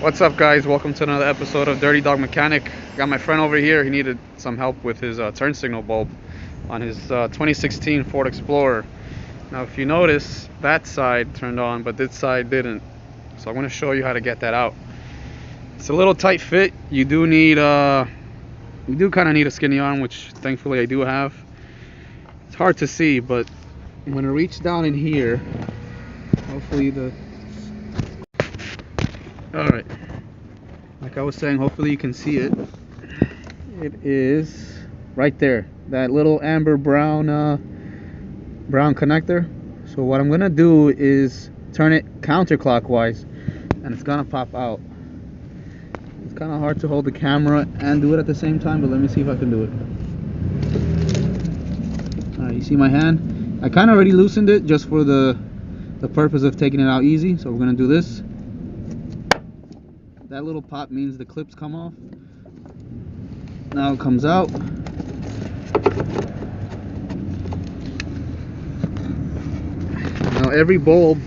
What's up, guys? Welcome to another episode of Dirty Dog Mechanic. Got my friend over here. He needed some help with his turn signal bulb on his 2016 Ford Explorer. Now, if you notice, that side turned on, but this side didn't. So I'm going to show you how to get that out. It's a little tight fit. You do kind of need a skinny arm, which thankfully I do have. It's hard to see, but I'm going to reach down in here. Hopefully Alright, like I was saying, hopefully you can see it. It is right there, that little amber brown connector. So what I'm gonna do is turn it counterclockwise and it's gonna pop out. It's kind of hard to hold the camera and do it at the same time, but let me see if I can do it. Alright, you see my hand? I kind of already loosened it just for the purpose of taking it out easy. So we're gonna do this. That little pop means the clips come off. Now it comes out. Now every bulb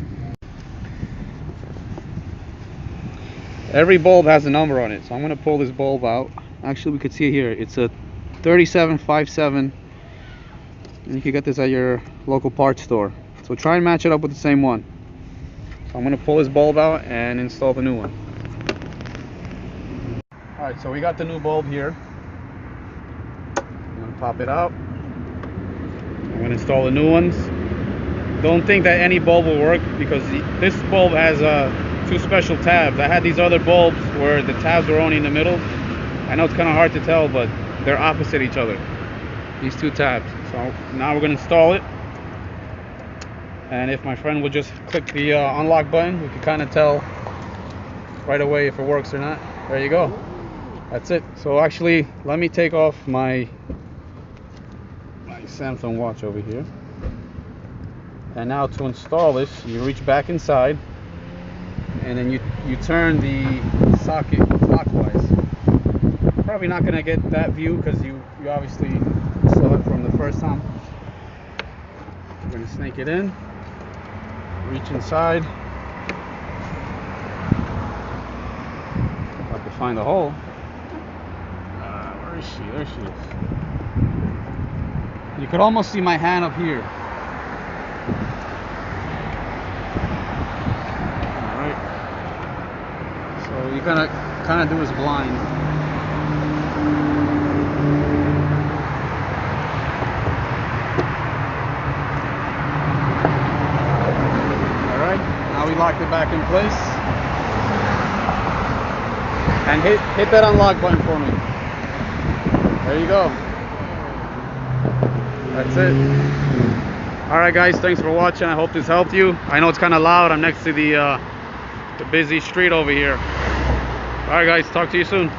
has a number on it. So I'm going to pull this bulb out. Actually, we could see it here. It's a 3757. And you can get this at your local parts store. So try and match it up with the same one. So I'm going to pull this bulb out and install the new one. Alright, so we got the new bulb here. I'm going to pop it out. I'm going to install the new ones. Don't think that any bulb will work because this bulb has two special tabs. I had these other bulbs where the tabs were only in the middle. I know it's kind of hard to tell, but they're opposite each other. These two tabs. So now we're going to install it. And if my friend would just click the unlock button, we can kind of tell right away if it works or not. There you go. That's it. So actually, let me take off my Samsung watch over here. And now to install this, you reach back inside and then you turn the socket clockwise. Probably not going to get that view because you obviously saw it from the first time. We're going to snake it in, reach inside. Have to find the hole. Where is she? There she is. You could almost see my hand up here. Alright. So you gotta kind of do this blind. Alright. Now we locked it back in place. And hit that unlock button for me. There you go. That's it. Alright guys, thanks for watching. I hope this helped you. I know it's kind of loud. I'm next to the busy street over here. Alright guys, talk to you soon.